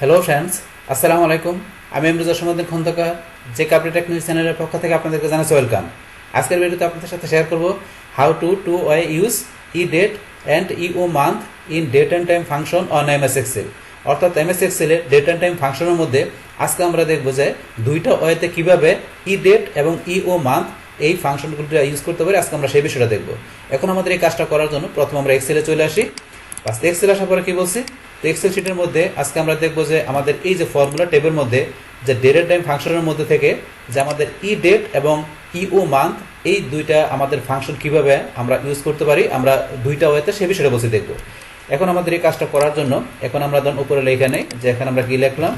Hello friends, আসসালামু আলাইকুম। আমি এমরুজা সমুদ্দিন খন্দকার, যে কাপড়ি টেক নিউজ চ্যানেলের পক্ষ থেকে আপনাদেরকে জানাচ্ছি ওয়েলকাম। আজকের ভিডিওতে আপনাদের সাথে শেয়ার করব how to use EDATE and EOMONTH in date and time function on MS Excel. অর্থাৎ MS এক্সেলের ডেট অ্যান্ড টাইম ফাংশনের মধ্যে আজকে আমরা দেখব যে দুইটা ওয়েতে কীভাবে EDATE এবং EOMONTH এই ফাংশনগুলো ইউজ করতে পারি। আজকে আমরা সেই বিষয়টা দেখব। এখন আমাদের এই কাজটা করার জন্য প্রথমে আমরা এক্সেলে চলে আসি। এক্সেল আসার পরে কি বলছি, তো এক্সেল শিটের মধ্যে আজকে আমরা দেখবো যে আমাদের এই যে ফর্মুলা টেবিলের মধ্যে যে ডেট এন্ড টাইম ফাংশনের মধ্যে থেকে যে আমাদের EDATE এবং EOMONTH এই দুইটা আমাদের ফাংশন কিভাবে আমরা ইউজ করতে পারি, আমরা দুইটা ওয়েতে সে বিষয়টা বসে দেখবো। এখন আমাদের এই কাজটা করার জন্য এখন আমরা ধরুন উপরে লেখা নেই যে এখানে আমরা কি লিখলাম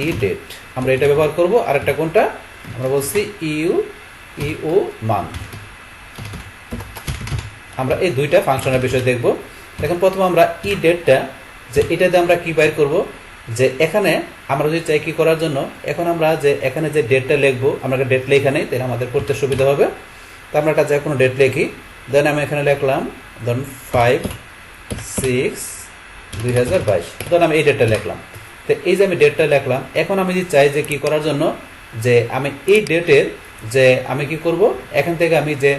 EDATE, আমরা এটা ব্যবহার করব। আর একটা কোনটা আমরা বলছি EOMONTH, আমরা এই দুইটা ফাংশনের বিষয় দেখব। এখন প্রথমে আমরা EDATEটা যে এটাতে আমরা কি বাইর করব, যে এখানে আমরা যদি চাই কি করার জন্য, এখন আমরা যে এখানে যে ডেটটা লিখবো, আমরা ডেট লেখা নেই তাহলে আমাদের করতে সুবিধা হবে। তো আমরা একটা যে কোনো ডেট লিখি, দেন আমি এখানে লিখলাম ধরুন 5/6/2022, ধরুন আমি এই ডেটটা লিখলাম। তো এই যে আমি ডেটটা লিখলাম, এখন আমি যদি চাই যে কি করার জন্য, যে আমি এই ডেটের যে আমি কি করব, এখান থেকে আমি যে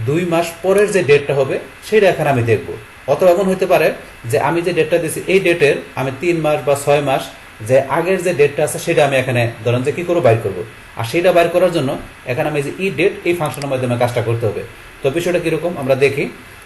2 মাস পরের যে ডেটটা হবে সেটা এখানে আমি দেখব। অথবা এমন হতে পারে যে আমি যে ডেটটা দিচ্ছি এই ডেটের আমি 3 মাস বা 6 মাস যে আগের যে ডেটটা আছে সেটা আমি এখানে ধরেন যে কি করবো, বাইর করবো। আর সেটা বাইর করার জন্য এখানে আমি যে EDATE এই ফাংশনের মাধ্যমে কাজটা করতে হবে। তো বিষয়টা কিরকম আমরা দেখি।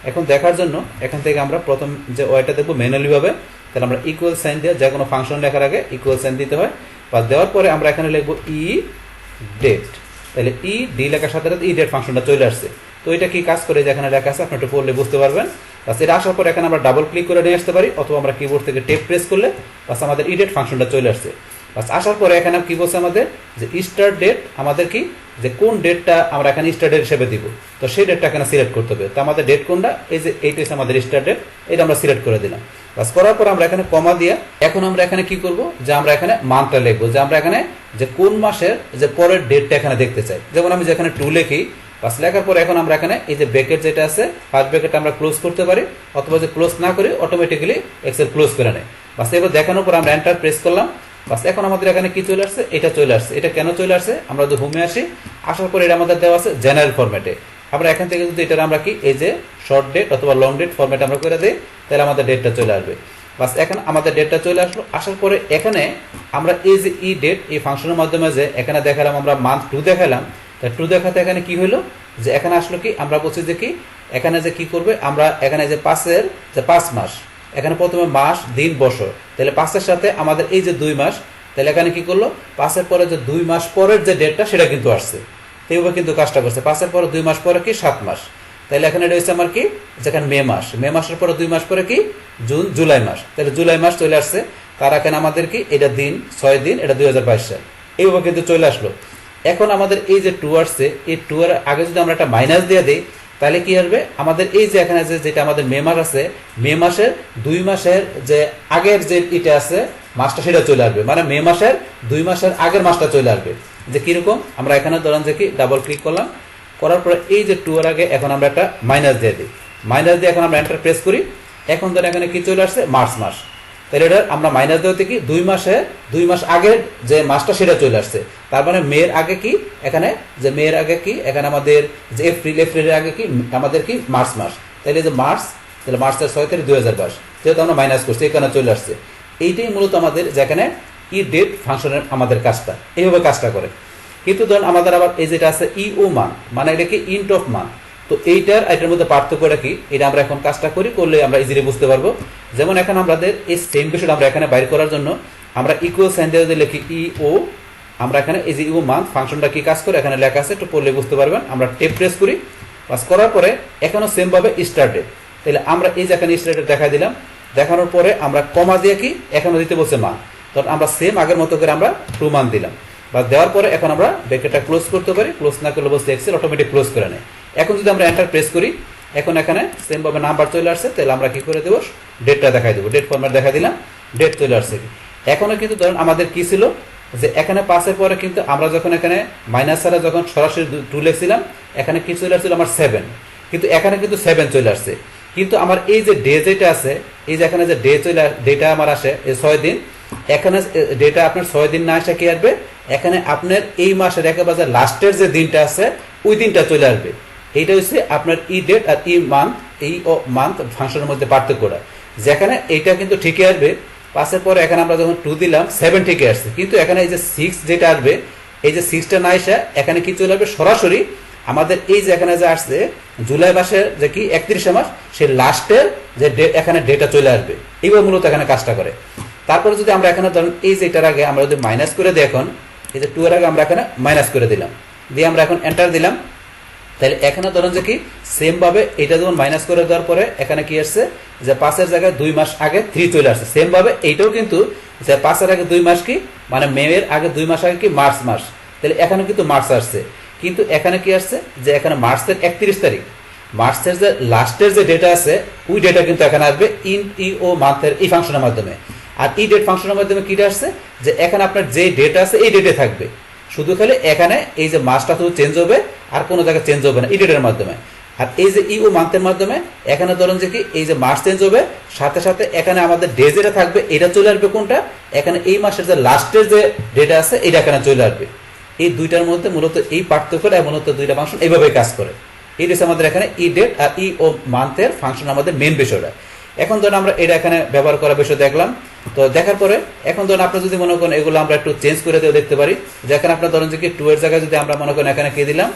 এখন দেখার জন্য এখান থেকে আমরা প্রথম যে ওয়াইটা দেখবো ম্যানুয়ালি ভাবে, তাহলে আমরা ইকুয়াল সাইন দিয়ে যে কোনো ফাংশন লেখার আগে ইকুয়াল সাইন দিতে হয়, বা দেওয়ার পরে আমরা এখানে লিখবো EDATE। তাহলে ED লেখার সাথে সাথে EDATE ফাংশনটা চলে আসছে। তো এটা কি কাজ করে, যেখানে লেখা আছে আপনি একটু পড়লে বুঝতে পারবেন। বাস এটা আসার পর এখানে আমরা ডাবল ক্লিক করে নিয়ে আসতে পারি, অথবা আমরা কিবোর্ড থেকে টেপ প্রেস করলে বাস আমাদের EDATE ফাংশনটা চলে আসছে। বাস আসার পরে এখানে কি বলছে আমাদের যে স্টার্ট ডেট, আমাদের কি যে কোন ডেটটা আমরা এখানে স্টার্ট ডেট হিসেবে দিব, তো সেই ডেটটা এখানে সিলেক্ট করতে হবে। তো আমাদের ডেট কোনটা, এই যে এইটা হচ্ছে আমাদের স্টার্ট ডেট, এটা আমরা সিলেক্ট করে দিলাম। বাস করার পর আমরা এখানে কমা দিয়ে এখন আমরা এখানে কি করব, যে আমরা এখানে মান্থটা লিখবো, যে আমরা এখানে যে কোন মাসের যে পরের ডেটটা এখানে দেখতে চাই। যেমন আমি যেখানে 2 লিখি, বাস লেখার পর এখন আমরা এখানে এই যে ব্র্যাকেট যেটা আছে ফার্স্ট ব্র্যাকেটটা আমরা ক্লোজ করতে পারি, অথবা যে ক্লোজ না করি অটোমেটিক্যালি এক্সেল ক্লোজ করে নেয়। বাস এবার দেখানোর পর আমরা এন্টার প্রেস করলাম। বাস এখন আমাদের এখানে কি চলে আসছে, এটা চলে আসছে। এটা কেন চলে আসছে, আমরা যদি হোমে আসি, আসার পর এটা আমাদের দেওয়া আছে জেনারেল ফরম্যাটে। আমরা এখান থেকে যদি এটা আমরা কি এই যে শর্ট ডেট অথবা লং ডেট ফরম্যাট আমরা করে দিই, তাহলে আমাদের ডেটটা চলে আসবে। বাস এখন আমাদের ডেটটা চলে আসলো। আসার পরে এখানে আমরা এই যে EDATE এই ফাংশনের মাধ্যমে যে এখানে দেখালাম আমরা মান্থ 2 দেখালাম, তা 2 দেখাতে এখানে কি হলো, যে এখানে আসলো কি আমরা বলছি যে কি এখানে যে কি করবে, আমরা এখানে যে 5 মাস, এখানে প্রথমে মাস দিন বছর, তাহলে 5-এর সাথে আমাদের এই যে 2 মাস, তাহলে এখানে কি করলো 5-এর পরে যে 2 মাস পরের যে ডেটটা সেটা কিন্তু আসছে। এইভাবে কিন্তু কাজটা করছে। 5-এর পরে 2 মাস পরে কি 7 মাস, তাহলে এখানে এটা হচ্ছে আমার কি যেখানে মে মাস, মে মাসের পরে 2 মাস পরে কি জুলাই মাস, তাহলে জুলাই মাস চলে আসছে। তার এখানে আমাদের কি এটা দিন 6 দিন, এটা 2022 সাল, এইভাবে কিন্তু চলে আসলো। এখন আমাদের এই যে 2 আসছে, এই 2 এর আগে যদি আমরা একটা মাইনাস দিয়ে দিই, তাহলে কি আসবে আমাদের এই যে এখানে যেটা আমাদের মে মাস আছে, মে মাসের 2 মাসের যে আগের যে এটা আছে মাসটা সেটা চলে আসবে, মানে মে মাসের 2 মাসের আগের মাসটা চলে আসবে। যে কিরকম, আমরা এখানে ধরেন যে কি ডাবল ক্লিক করলাম, করার পরে এই যে 2 এর আগে এখন আমরা একটা মাইনাস দিয়ে দিই, মাইনাস দিয়ে এখন আমরা এন্টার প্রেস করি। এখন ধরেন এখানে কি চলে আসছে মার্চ মাস, তাহলে এটা আমরা মাইনাস দেওয়াতে কি 2 মাস আগের যে মাসটা সেটা চলে আসছে। তার মানে মেয়ের আগে কি এখানে যে মেয়ের আগে কি এখানে আমাদের যে এপ্রিলের আগে কি আমাদের কি মার্চ মাস, তাহলে যে মার্চ, তাহলে মার্চের 6 তারিখ 2022, যেহেতু আমরা মাইনাস করছি এখানে চলে আসছে। এইটাই মূলত আমাদের যেখানে EDATE ফাংশনের আমাদের কাজটা এইভাবে কাজটা করে। কিন্তু ধরুন আমাদের আবার এই যেটা আছে EOMONTH, মানে এটা কি ইন্ট অফ মান্থ। তো এটার মধ্যে পার্থক্যটা কি, এটা আমরা এখন কাজটা করলে আমরা ইজিলি বুঝতে পারবো। যেমন এখন আমাদের এই সেম বিষয়টা আমরা এখানে বাইর করার জন্য আমরা ইকুয়াল সাইন দিয়ে লিখি EO, আমরা এখানে এই যে EOMONTH ফাংশনটা কি কাজ করে এখানে লেখা আছে, একটু পড়লে বুঝতে পারবেন। আমরা টেপ প্রেস করি, বাস করার পরে এখানেও সেম ভাবে স্টার্ট ডেট, তাহলে আমরা এই যে এখানে স্টার্ট ডেট দেখা দিলাম। দেখানোর পরে আমরা কমা দিয়ে কি এখানে দিতে বলছে মান, তখন আমরা সেম আগের মতো করে আমরা 2 মান দিলাম। বা দেওয়ার পরে এখন আমরা ব্র্যাকেটটা ক্লোজ করতে পারি, ক্লোজ না করলে বলছে এক্সেল অটোমেটিক ক্লোজ করে নেয়। এখন যদি আমরা এন্টার প্রেস করি, এখন এখানে সেম ভাবে নাম্বার চলে আসছে, তাহলে আমরা কি করে দেবো ডেটটা দেখাই দেবো, ডেট ফরম্যাট দেখা দিলাম, ডেট চলে আসছে। এখনো কিন্তু ধরেন আমাদের কি ছিল, যে এখানে 5-এর পরে কিন্তু আমরা যখন এখানে মাইনাস ছাড়া যখন সরাসরি 2 লিখছিলাম, এখানে কি চলে আসছিল আমার 7, কিন্তু এখানে কিন্তু 7 চলে আসছে। কিন্তু আমার এই যে ডে যেটা আছে, এই যে এখানে যে ডেটা আমার আসে এই 6 দিন, এখানে ডেটা আপনার 6 দিন না আসে কি আসবে, এখানে আপনার এই মাসের একেবারে লাস্টের যে দিনটা আছে ওই দিনটা চলে আসবে। এইটা হচ্ছে আপনার ই ডেট আর ই মান্থ, এই ও মান্থ ফাংশনের মধ্যে পার্থক্যটা। যেখানে এইটা কিন্তু ঠিকই আসবে, পাসের পরে এখানে আমরা যখন 2 দিলাম 7 ঠিকই আসছে, কিন্তু এখানে এই যে 6 যেটা আসবে, এই যে 6টা না এসে এখানে কি চলে আসবে সরাসরি আমাদের এই যে এখানে যে আসছে জুলাই মাসের যে কি 31 মাস, সেই লাস্টের যে এখানে ডেটা চলে আসবে। এইভাবে মূলত এখানে কাজটা করে। তারপরে যদি আমরা এখানে ধরুন এই যে এটার আগে আমরা যদি মাইনাস করে দিই, এখন এই যে 2 এর আগে আমরা এখানে মাইনাস করে দিলাম, দিয়ে আমরা এখন এন্টার দিলাম, তাহলে এখানে ধরুন যে কি সেম ভাবে এটা যখন মাইনাস করে দেওয়ার পরে এখানে কি আসছে যে 5 এর জায়গায় 2 মাস আগে 3 চলে আসছে। সেম ভাবে এইটাও কিন্তু যে 5 এর আগে 2 মাস কি মানে মে এর আগে 2 মাস আগে কি মার্চ মাস, তাহলে এখানে কিন্তু মার্চ আসছে, কিন্তু এখানে কি আসছে যে এখানে মার্চের 31 তারিখ, মার্চের যে লাস্টের যে ডেটা আছে ওই ডেটা কিন্তু এখানে আসবে ইন ই ও মান্থের এই ফাংশনের মাধ্যমে। আর ই ডেট ফাংশনের মাধ্যমে কি আসছে যে এখানে আপনার যে ডেটা আছে এই ডেটে থাকবে, শুধু খালি এখানে এই যে মাসটা শুধু চেঞ্জ হবে আর কোনো জায়গায় চেঞ্জ হবে না ই ডেটের মাধ্যমে। আর এই যে ই ও মান্থের মাধ্যমে এখানে ধরুন যে কি এই যে মাস চেঞ্জ হবে, সাথে সাথে এখানে আমাদের ডে যেটা থাকবে এটা চলে আসবে কোনটা, এখানে এই মাসের যে লাস্টের যে ডেটা আছে এটা এখানে চলে আসবে। এই দুইটার মধ্যে মূলত এই পার্থক্যটা মূলত দুইটা ফাংশন এইভাবে কাজ করে। এই হচ্ছে আমাদের এখানে ই ডেট আর ই ও মান্থের ফাংশন আমাদের মেন বিষয়টা। এখন ধরুন আমরা এটা এখানে ব্যবহার করার বিষয় দেখলাম, তো দেখার পরে এখন ধরুন আপনি যদি মনে করেন এগুলো আমরা একটু চেঞ্জ করে দিয়েও দেখতে পারি। যেখানে আপনার ধরেন যে কি 2 এর জায়গায় যদি আমরা মনে করেন এখানে কি দিলাম,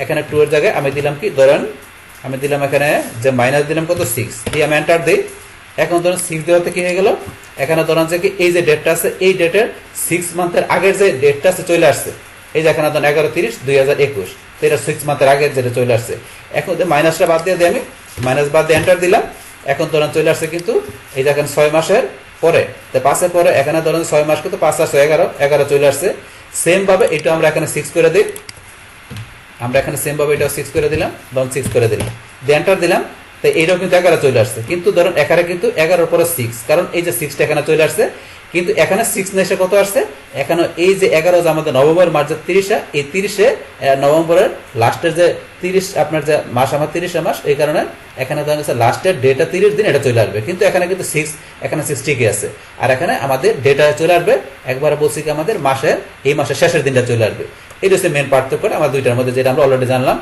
এখানে 2 এর জায়গায় আমি দিলাম কি ধরেন আমি দিলাম এখানে যে মাইনাস দিলাম কত 6 দিয়ে আমি এন্টার দিই। এখন ধরুন 6 দেওয়াতে কি হয়ে গেল, এখানে ধরেন যে কি এই যে ডেটটা আছে এই ডেটের 6 মান্থের আগের যে ডেটটা আছে চলে আসছে, এই যে এখানে ধরেন 11/30/2021, তো এটা 6 মান্থের আগের যেটা চলে আসছে। এখন মাইনাসটা বাদ দিয়ে আমি মাইনাস বাদ দিয়ে এন্টার দিলাম, এখন ধরেন চলে আসছে কিন্তু এই যে এখানে 6 মাসের পরে, তো 5 পরে এখানে ধরেন 6 মাস কিন্তু 5 আর 6 11 চলে আসছে। সেম ভাবে এটা আমরা এখানে 6 করে দিই, আমরা এখানে সেম ভাবে এটা 6 করে দিলাম, ধরুন 6 করে দিলাম, দিয়ে এন্টার দিলাম, তো এইটাও কিন্তু 11 চলে আসছে। কিন্তু ধরুন এখানে কিন্তু 11 পরে 6, কারণ এই যে 6টা এখানে চলে আসছে, কিন্তু এখানে 6 না এসে কত আসছে, এখানে এই যে 11 যে আমাদের নভেম্বর মাসের 30 এই 30 নভেম্বরের লাস্টের যে 30 আপনার যে মাস আমার 30 মাস, এই কারণে এখানে ধরেন লাস্টের ডেটা 30 দিন এটা চলে আসবে, কিন্তু এখানে কিন্তু 6 এখানে 6 ঠিকই আছে। আর এখানে আমাদের ডেটা চলে আসবে একবার বলছি কি আমাদের মাসের এই মাসের শেষের দিনটা চলে আসবে। এটা হচ্ছে মেন পার্থক্য আমার দুইটার মধ্যে, যেটা আমরা অলরেডি জানলাম।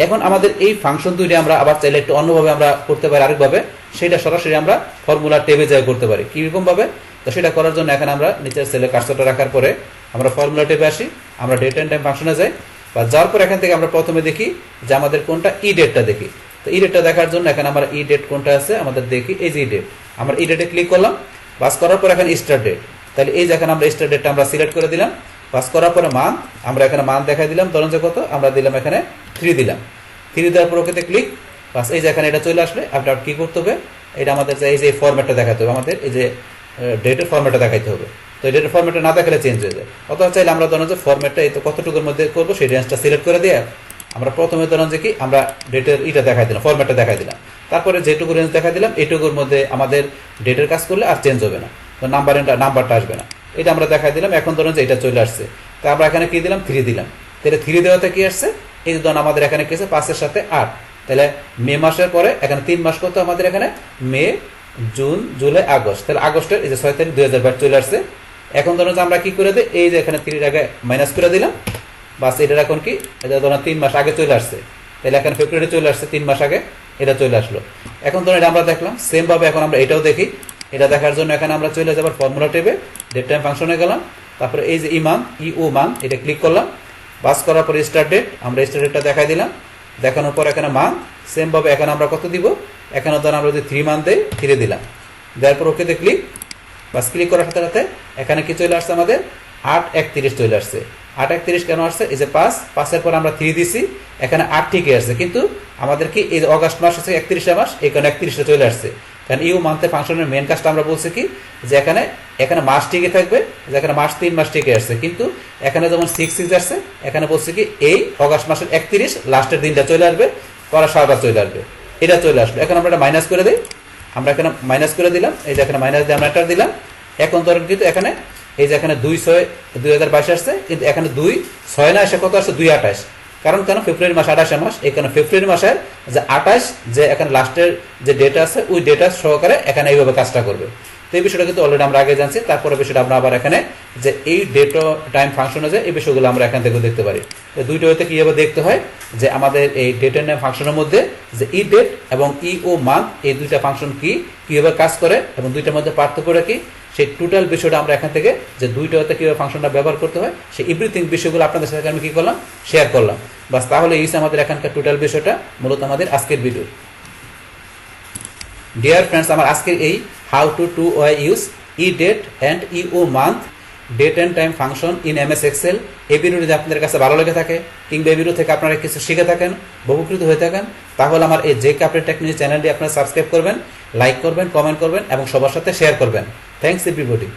এখন আমাদের এই ফাংশন দুইটা আমরা আবার চাইলে একটু অন্যভাবে আমরা করতে পারি, আরেকভাবে সেটা সরাসরি আমরা ফর্মুলা টেবে যাই করতে পারি। কিরকম ভাবে, তো সেটা করার জন্য এখানে আমরা নিচের সেলে কার্সরটা রাখার পরে আমরা ফর্মুলা টেবে আসি, আমরা ডেট এন্ড টাইম ফাংশনে যাই, বা যাওয়ার পর এখান থেকে আমরা প্রথমে দেখি যে আমাদের কোনটা ই ডেটটা দেখি। তো ই ডেটটা দেখার জন্য এখানে আমরা ই ডেট কোনটা আছে আমাদের দেখি, এই যে ই ডেট, আমরা ই ডেটে ক্লিক করলাম, বাস করার পর এখানে স্টার্ট ডেট, তাহলে এই যে এখানে আমরা স্টার্ট ডেটটা আমরা সিলেক্ট করে দিলাম, বাস করার পরে মান্থ আমরা এখানে মান্থ দেখাই দিলাম, ধরুন যে কত আমরা দিলাম এখানে 3 দিলাম, 3 দেওয়ার পর ওকেতে ক্লিক, বাস এই যে এখানে এটা চলে আসলে আপনার কি করতে হবে, এটা আমাদের এই যে ফরম্যাটটা দেখাতে হবে, আমাদের এই যে ডেটের ফরম্যাটটা দেখাইতে হবে। তো এই ডেটের ফরম্যাটটা না দেখালে চেঞ্জ হয়ে যায়। অথবা চাইলে আমরা ধরুন যে ফরম্যাটটা এই তো কতটুকুর মধ্যে করবো সেই রেঞ্জটা সিলেক্ট করে দিয়ে আমরা প্রথমে ধরুন যে কি আমরা ডেটের এটা দেখাই দিলাম, ফরম্যাটটা দেখাই দিলাম, তারপরে যেটুকু রেঞ্জ দেখাই দিলাম এইটুকুর মধ্যে আমাদের ডেটের কাজ করলে আর চেঞ্জ হবে না, তো নাম্বারটা আসবে না, এটা আমরা দেখাই দিলাম। এখন ধরুন যে এটা চলে আসছে, তো আমরা এখানে কি দিলাম 3 দিলাম, তাহলে 3 দেওয়াতে কি আসছে, এই ধরুন আমাদের এখানে কি আছে 5 এর সাথে 8, তাহলে মে মাসের পরে এখানে 3 মাস কত আমাদের এখানে মে জুন জুলাই আগস্ট, তাহলে আগস্টের এই যে 6 তারিখ 2022 চলে আসছে। এখন ধরুন আমরা কি করে দিই, এই যে এখানে 3 আগে মাইনাস করে দিলাম, বাস এটার এখন কি এটা ধরুন 3 মাস আগে চলে আসছে, তাহলে এখানে ফেব্রুয়ারি চলে আসছে 3 মাস আগে এটা চলে আসলো। এখন ধরুন এটা আমরা দেখলাম, সেম ভাবে এখন আমরা এটাও দেখি, এটা দেখার জন্য এখানে আমরা চলে যাবার ফর্মুলা টেবে ডেট টাইম ফাংশনে গেলাম, তারপরে এই যে ই ও মান্থ এটা ক্লিক করলাম, বাস করার পরে স্টার্ট ডেট আমরা স্টার্ট ডেটটা দেখাই দিলাম, দেখানোর পর এখানে মান্থ সেম ভাবে এখানে আমরা কত দিব, এখানে ধরুন আমরা যদি 3 মান্থ দেই 3 দিলাম, দেওয়ার পর ওকেতে ক্লিক, বাস ক্লিক করার সাথে সাথে এখানে কি চলে আসছে আমাদের 8/31 চলে আসছে। 8/31 কেন আসছে, এই যে 5 এর পর আমরা 3 দিছি, এখানে 8 ঠিকই আসছে, কিন্তু আমাদের কি এই অগাস্ট মাস হচ্ছে 31 মাস, এখানে 31 চলে আসছে, কারণ ইউ মান্থের ফাংশনের মেন কাজটা আমরা বলছি কি যে এখানে মাস ঠিকই থাকবে, যে এখানে মাস 3 মাস ঠিকই আসছে, কিন্তু এখানে যেমন 6 আসছে, এখানে বলছি কি এই অগাস্ট মাসের 31 লাস্টের দিনটা চলে আসবে, পরে সারাটা চলে আসবে, এটা চলে আসবে। এখন আমরা এটা মাইনাস করে দিই, আমরা এখানে মাইনাস করে দিলাম, এই যে এখানে মাইনাস দিয়ে আমরা এটা দিলাম। এখন ধরেন কিন্তু এখানে এই যে এখানে 2/6/2022 আসছে, কিন্তু এখানে 2/6 না এসে কত আসছে 2/28, কারণ কেন ফেব্রুয়ারি মাস 28 মাস, এখানে ফেব্রুয়ারি মাসের যে 28 যে এখানে লাস্টের যে ডেটা আছে ওই ডেটা সহকারে এখানে এইভাবে কাজটা করবে। তো এই বিষয়টা কিন্তু অলরেডি আমরা আগে জানছি। তারপরে বিষয়টা আমরা আবার এখানে যে এই ডেট টাইম ফাংশনে যে এই বিষয়গুলো আমরা এখান থেকে দেখতে পারি। দুইটা হতে কিভাবে দেখতে হয় যে আমাদের এই ডেট এন্ড টাইম ফাংশনের মধ্যে যে ই ডেট এবং ই ও মান্থ এই দুইটা ফাংশন কিভাবে কাজ করে এবং দুইটার মধ্যে পার্থক্যটা কি, সেই টোটাল বিষয়টা আমরা এখান থেকে যে দুইটা হতে কিভাবে ফাংশনটা ব্যবহার করতে হয় সেই এভরিথিং বিষয়গুলো আপনাদের সাথে আমি কি করলাম, শেয়ার করলাম। বাস তাহলে এই আমাদের এখানকার টোটাল বিষয়টা মূলত আমাদের আজকের ভিডিও। ডিয়ার ফ্রেন্ডস, আমার আজকের এই how to use E date and E O month date and time function in MS Excel এই ভিডিও যদি আপনাদের কাছে ভালো লেগে থাকে কিংবা এই ভিডিও থেকে আপনারা কিছু শিখে থাকেন, বহুকৃত হয়ে থাকেন, তাহলে আমার এই জেকে আপডেট টেকনিক চ্যানেলটি আপনারা সাবস্ক্রাইব করবেন, লাইক করবেন, কমেন্ট করবেন এবং সবার সাথে শেয়ার করবেন। Thanks everybody.